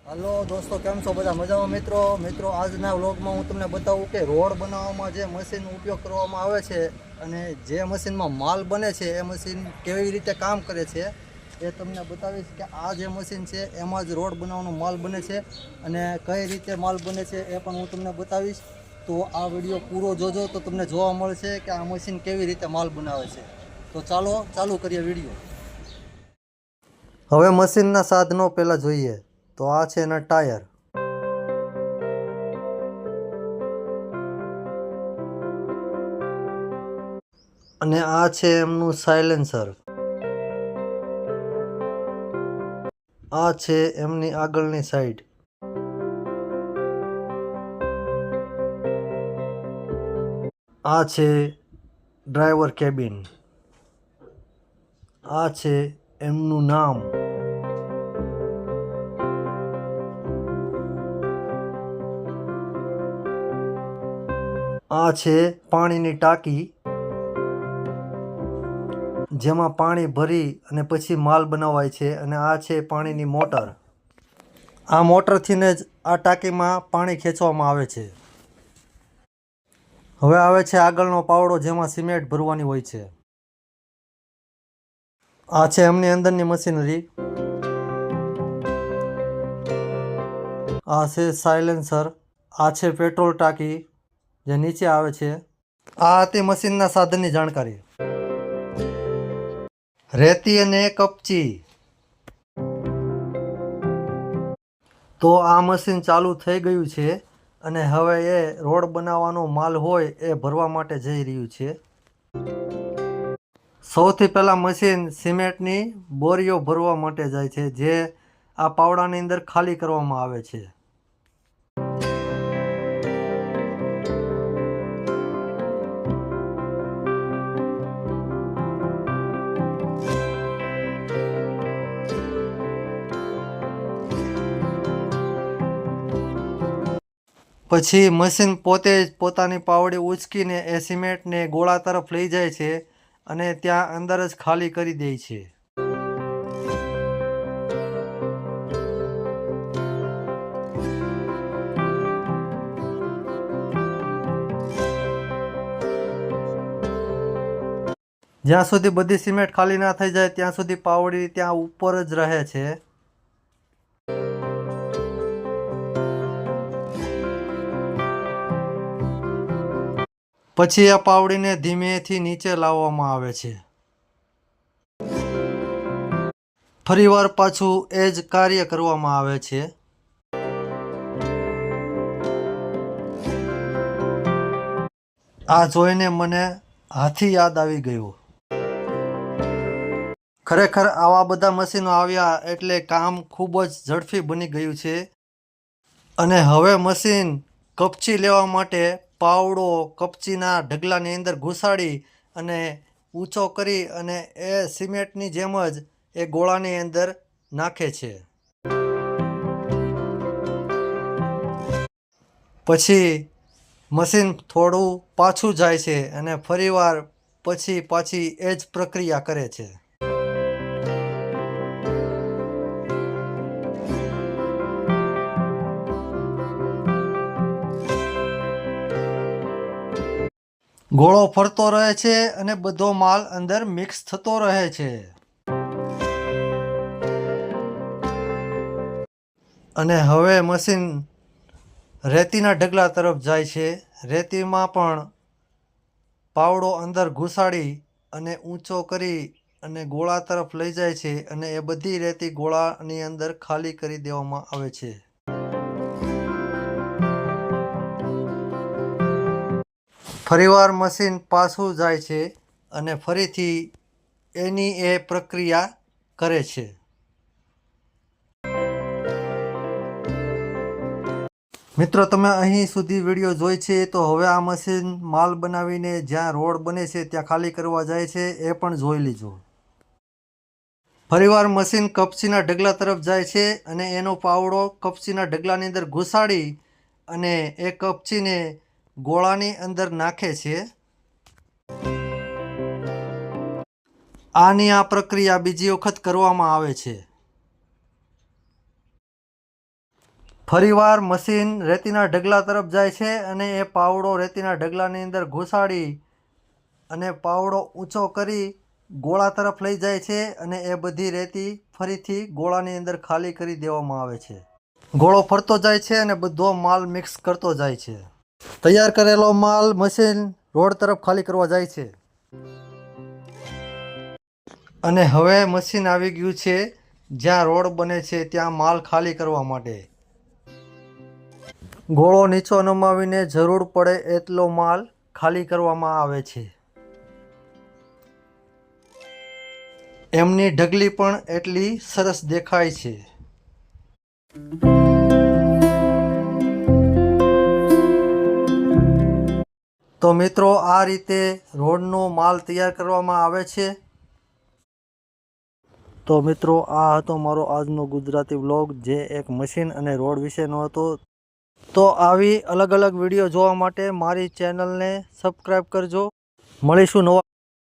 Hello દોસ્તો, કેમ છો બધા? મજામાં મિત્રો આજના વ્લોગમાં હું તમને બતાવું કે રોડ બનાવવામાં જે મશીનનો ઉપયોગ કરવામાં આવે છે અને જે મશીનમાં માલ બને છે એ મશીન કેવી રીતે કામ કરે છે એ તમને બતાવીશ કે આ જે મશીન છે એમાં જ રોડ બનાવવાનો માલ બને છે અને કઈ રીતે માલ બને છે એ પણ હું તમને બતાવીશ. તો આ વિડીયો પૂરો જોજો તો તમને જોવા મળશે કે આ મશીન કેવી રીતે માલ બનાવે છે. તો ચાલુ કરીએ વિડીયો. હવે મશીનના સાધનો પહેલાં જોઈએ. તો આ છે એના ટાયર, અને આ છે એમનું સાયલેન્સર, આ છે એમની આગળની સાઈડ, આ છે ડ્રાઈવર કેબિન, આ છે એમનું નામ, આ છે પાણીની ટાંકી જેમાં પાણી ભરી અને પછી માલ બનાવાય છે, અને આ છે પાણીની મોટર. આ મોટરથી જ આ ટાંકીમાં પાણી ખેંચવામાં આવે છે. હવે આવે છે આગળનો પાવડો જેમાં સિમેન્ટ ભરવાની હોય છે. આ છે એમની અંદરની મશીનરી, આ છે સાયલેન્સર, આ છે પેટ્રોલ ટાંકી જે નીચે આવે છે. આ હતી મશીનના સાધનની જાણકારી. રેતી અને કપચી. તો આ મશીન ચાલુ થઈ ગયું છે અને હવે એ રોડ બનાવવાનો માલ હોય એ ભરવા માટે જઈ રહ્યું છે. સૌથી પહેલાં મશીન સિમેન્ટની બોરીઓ ભરવા માટે જાય છે, જે આ પાવડાની અંદર ખાલી કરવામાં આવે છે. પછી મશીન પોતે જ પોતાની પાવડી ઉંચકીને એ સિમેન્ટને ગોળા તરફ લઈ જાય છે અને ત્યાં અંદર જ ખાલી કરી દે છે. જ્યાં સુધી બધી સિમેન્ટ ખાલી ના થઈ જાય ત્યાં સુધી પાવડી ત્યાં ઉપર જ રહે છે. પછી આ પાવડીને ધીમેથી નીચે લાવવામાં આવે છે. ફરીવાર પાછું એ જ કાર્ય કરવામાં આવે છે. આ જોઈને મને હાથી યાદ આવી ગયું. ખરેખર આવા બધા મશીનો આવ્યા એટલે કામ ખૂબ જ ઝડપી બની ગયું છે. અને હવે મશીન કપચી લેવા માટે પાવડો કપચીના ઢગલાની અંદર ઘુસાડી અને ઊંચો કરી અને એ સિમેન્ટની જેમ જ એ ગોળાની અંદર નાખે છે. પછી મશીન થોડું પાછું જાય છે અને ફરીવાર પછી પાછી એ જ પ્રક્રિયા કરે છે. ગોળો ફરતો રહે છે અને બધો માલ અંદર મિક્સ થતો રહે છે. અને હવે મશીન રેતીના ઢગલા તરફ જાય છે. રેતીમાં પણ પાવડો અંદર ઘુસાડી અને ઊંચો કરી અને ગોળા તરફ લઈ જાય છે, અને એ બધી રેતી ગોળાની અંદર ખાલી કરી દેવામાં આવે છે. ફરીવાર મશીન પાછું જાય છે અને ફરીથી એની એ પ્રક્રિયા કરે છે. મિત્રો, તમે અહીં સુધી વિડીયો જોઈ છે તો હવે આ મશીન માલ બનાવીને જ્યાં રોડ બને છે ત્યાં ખાલી કરવા જાય છે એ પણ જોઈ લીજો. ફરીવાર મશીન કપચીના ઢગલા તરફ જાય છે અને એનો પાવડો કપચીના ઢગલાની અંદર ઘુસાડી અને એ કપચીને ગોળાની અંદર નાખે છે. આની આ પ્રક્રિયા બીજી વખત કરવામાં આવે છે. ફરીવાર મશીન રેતીના ઢગલા તરફ જાય છે અને એ પાવડો રેતીના ઢગલાની અંદર ઘુસાડી અને પાવડો ઊંચો કરી ગોળા તરફ લઈ જાય છે અને એ બધી રેતી ફરીથી ગોળાની અંદર ખાલી કરી દેવામાં આવે છે. ગોળો ફરતો જાય છે અને બધો માલ મિક્સ કરતો જાય છે. તૈયાર કરેલો માલ મશીન રોડ તરફ ખાલી કરવા જાય છે. અને હવે મશીન આવી ગયું છે જ્યાં રોડ બને છે ત્યાં માલ ખાલી કરવા માટે. ગોળો નીચો નમાવીને જરૂર પડે એટલો માલ ખાલી કરવામાં આવે છે. એમની ઢગલી પણ એટલી સરસ દેખાય છે. તો મિત્રો આ રીતે રોડનો માલ તૈયાર કરવામાં આવે છે. તો મિત્રો આ હતો મારો આજનો ગુજરાતી વ્લોગ જે એક મશીન અને રોડ વિશેનો હતો. તો આવી અલગ અલગ વિડીયો જોવા માટે મારી ચેનલને સબસ્ક્રાઈબ કરજો. મળીશું નવા